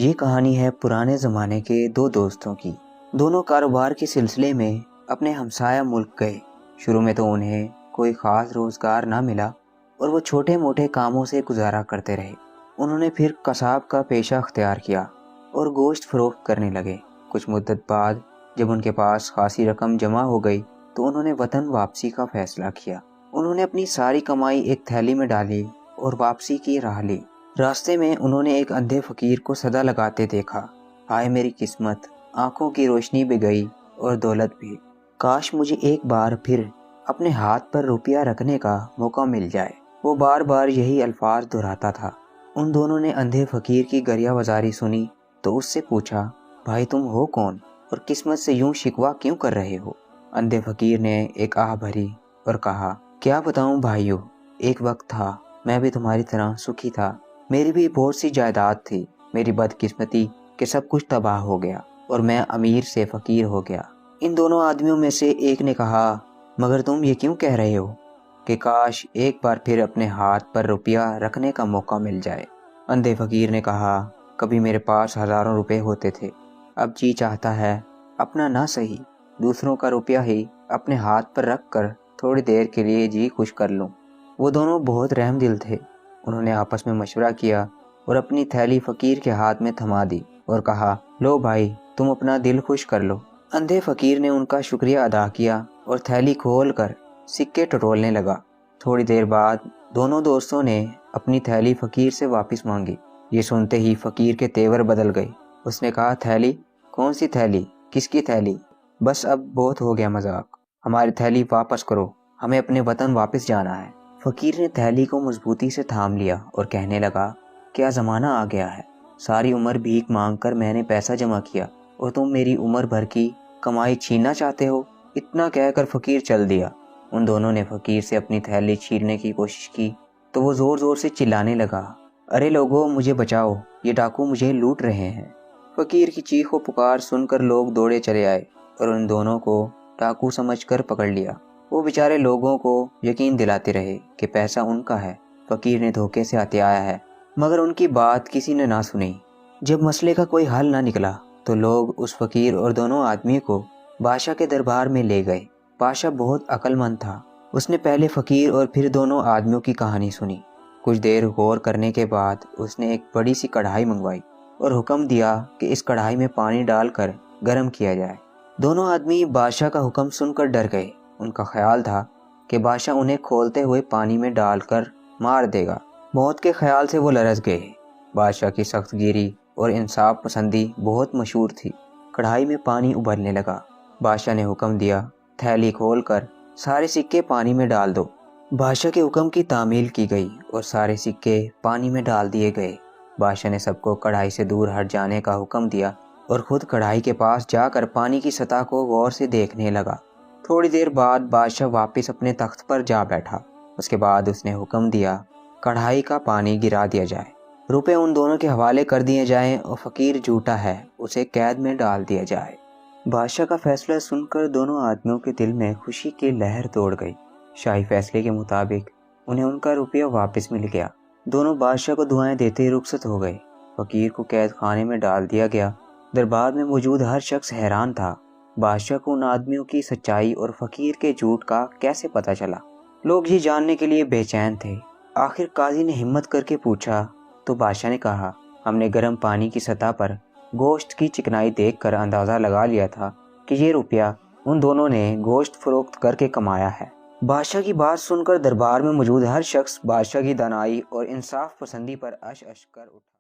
یہ کہانی ہے پرانے زمانے کے دو دوستوں کی۔ دونوں کاروبار کے سلسلے میں اپنے ہمسایہ ملک گئے۔ شروع میں تو انہیں کوئی خاص روزگار نہ ملا اور وہ چھوٹے موٹے کاموں سے گزارا کرتے رہے۔ انہوں نے پھر قصاب کا پیشہ اختیار کیا اور گوشت فروخت کرنے لگے۔ کچھ مدت بعد جب ان کے پاس خاصی رقم جمع ہو گئی تو انہوں نے وطن واپسی کا فیصلہ کیا۔ انہوں نے اپنی ساری کمائی ایک تھیلی میں ڈالی اور واپسی کی راہ لی۔ راستے میں انہوں نے ایک اندھے فقیر کو صدا لگاتے دیکھا، ہائے میری قسمت، آنکھوں کی روشنی بھی گئی اور دولت بھی، کاش مجھے ایک بار پھر اپنے ہاتھ پر روپیہ رکھنے کا موقع مل جائے۔ وہ بار بار یہی الفاظ دہراتا تھا۔ ان دونوں نے اندھے فقیر کی گریہ وزاری سنی تو اس سے پوچھا، بھائی تم ہو کون اور قسمت سے یوں شکوہ کیوں کر رہے ہو؟ اندھے فقیر نے ایک آہ بھری اور کہا، کیا بتاؤں بھائیو، ایک وقت تھا میں بھی تمہاری طرح سکھی تھا، میری بھی بہت سی جائیداد تھی، میری بدقسمتی کہ سب کچھ تباہ ہو گیا اور میں امیر سے فقیر ہو گیا۔ ان دونوں آدمیوں میں سے ایک نے کہا، مگر تم یہ کیوں کہہ رہے ہو کہ کاش ایک بار پھر اپنے ہاتھ پر روپیہ رکھنے کا موقع مل جائے؟ اندھے فقیر نے کہا، کبھی میرے پاس ہزاروں روپے ہوتے تھے، اب جی چاہتا ہے اپنا نہ سہی دوسروں کا روپیہ ہی اپنے ہاتھ پر رکھ کر تھوڑی دیر کے لیے جی خوش کر لوں۔ وہ دونوں بہت رحم دل تھے۔ انہوں نے آپس میں مشورہ کیا اور اپنی تھیلی فقیر کے ہاتھ میں تھما دی اور کہا، لو بھائی تم اپنا دل خوش کر لو۔ اندھے فقیر نے ان کا شکریہ ادا کیا اور تھیلی کھول کر سکے ٹٹولنے لگا۔ تھوڑی دیر بعد دونوں دوستوں نے اپنی تھیلی فقیر سے واپس مانگی۔ یہ سنتے ہی فقیر کے تیور بدل گئے۔ اس نے کہا، تھیلی؟ کون سی تھیلی؟ کس کی تھیلی؟ بس اب بہت ہو گیا مذاق، ہماری تھیلی واپس کرو، ہمیں اپنے وطن واپس جانا ہے۔ فقیر نے تھیلی کو مضبوطی سے تھام لیا اور کہنے لگا، کیا زمانہ آ گیا ہے، ساری عمر بھیک مانگ کر میں نے پیسہ جمع کیا اور تم میری عمر بھر کی کمائی چھیننا چاہتے ہو؟ اتنا کہہ کر فقیر چل دیا۔ ان دونوں نے فقیر سے اپنی تھیلی چھیننے کی کوشش کی تو وہ زور زور سے چلانے لگا، ارے لوگو مجھے بچاؤ، یہ ڈاکو مجھے لوٹ رہے ہیں۔ فقیر کی چیخ و پکار سن کر لوگ دوڑے چلے آئے اور ان دونوں کو ڈاکو سمجھ کر پکڑ لیا۔ وہ بیچارے لوگوں کو یقین دلاتے رہے کہ پیسہ ان کا ہے، فقیر نے دھوکے سے ہتھیایا ہے، مگر ان کی بات کسی نے نہ سنی۔ جب مسئلے کا کوئی حل نہ نکلا تو لوگ اس فقیر اور دونوں آدمی کو بادشاہ کے دربار میں لے گئے۔ بادشاہ بہت عقل مند تھا۔ اس نے پہلے فقیر اور پھر دونوں آدمیوں کی کہانی سنی۔ کچھ دیر غور کرنے کے بعد اس نے ایک بڑی سی کڑھائی منگوائی اور حکم دیا کہ اس کڑھائی میں پانی ڈال کر گرم کیا جائے۔ دونوں آدمی بادشاہ کا حکم سن کر ڈر گئے۔ ان کا خیال تھا کہ بادشاہ انہیں کھولتے ہوئے پانی میں ڈال کر مار دے گا۔ موت کے خیال سے وہ لرز گئے۔ بادشاہ کی سخت گیری اور انصاف پسندی بہت مشہور تھی۔ کڑھائی میں پانی ابلنے لگا۔ بادشاہ نے حکم دیا، تھیلی کھول کر سارے سکے پانی میں ڈال دو۔ بادشاہ کے حکم کی تعمیل کی گئی اور سارے سکے پانی میں ڈال دیے گئے۔ بادشاہ نے سب کو کڑھائی سے دور ہٹ جانے کا حکم دیا اور خود کڑھائی کے پاس جا کر پانی کی سطح کو غور سے دیکھنے لگا۔ تھوڑی دیر بعد بادشاہ واپس اپنے تخت پر جا بیٹھا۔ اس کے بعد اس نے حکم دیا، کڑھائی کا پانی گرا دیا جائے، روپے ان دونوں کے حوالے کر دیے جائیں اور فقیر جھوٹا ہے، اسے قید میں ڈال دیا جائے۔ بادشاہ کا فیصلہ سن کر دونوں آدمیوں کے دل میں خوشی کی لہر دوڑ گئی۔ شاہی فیصلے کے مطابق انہیں ان کا روپیہ واپس مل گیا۔ دونوں بادشاہ کو دعائیں دیتے رخصت ہو گئے۔ فقیر کو قید خانے میں ڈال دیا گیا۔ دربار میں موجود ہر شخص حیران تھا، بادشاہ کو ان آدمیوں کی سچائی اور فقیر کے جھوٹ کا کیسے پتہ چلا؟ لوگ یہ جاننے کے لیے بے چین تھے۔ آخر قاضی نے ہمت کر کے پوچھا تو بادشاہ نے کہا، ہم نے گرم پانی کی سطح پر گوشت کی چکنائی دیکھ کر اندازہ لگا لیا تھا کہ یہ روپیہ ان دونوں نے گوشت فروخت کر کے کمایا ہے۔ بادشاہ کی بات سن کر دربار میں موجود ہر شخص بادشاہ کی دانائی اور انصاف پسندی پر اش اش کر اٹھا۔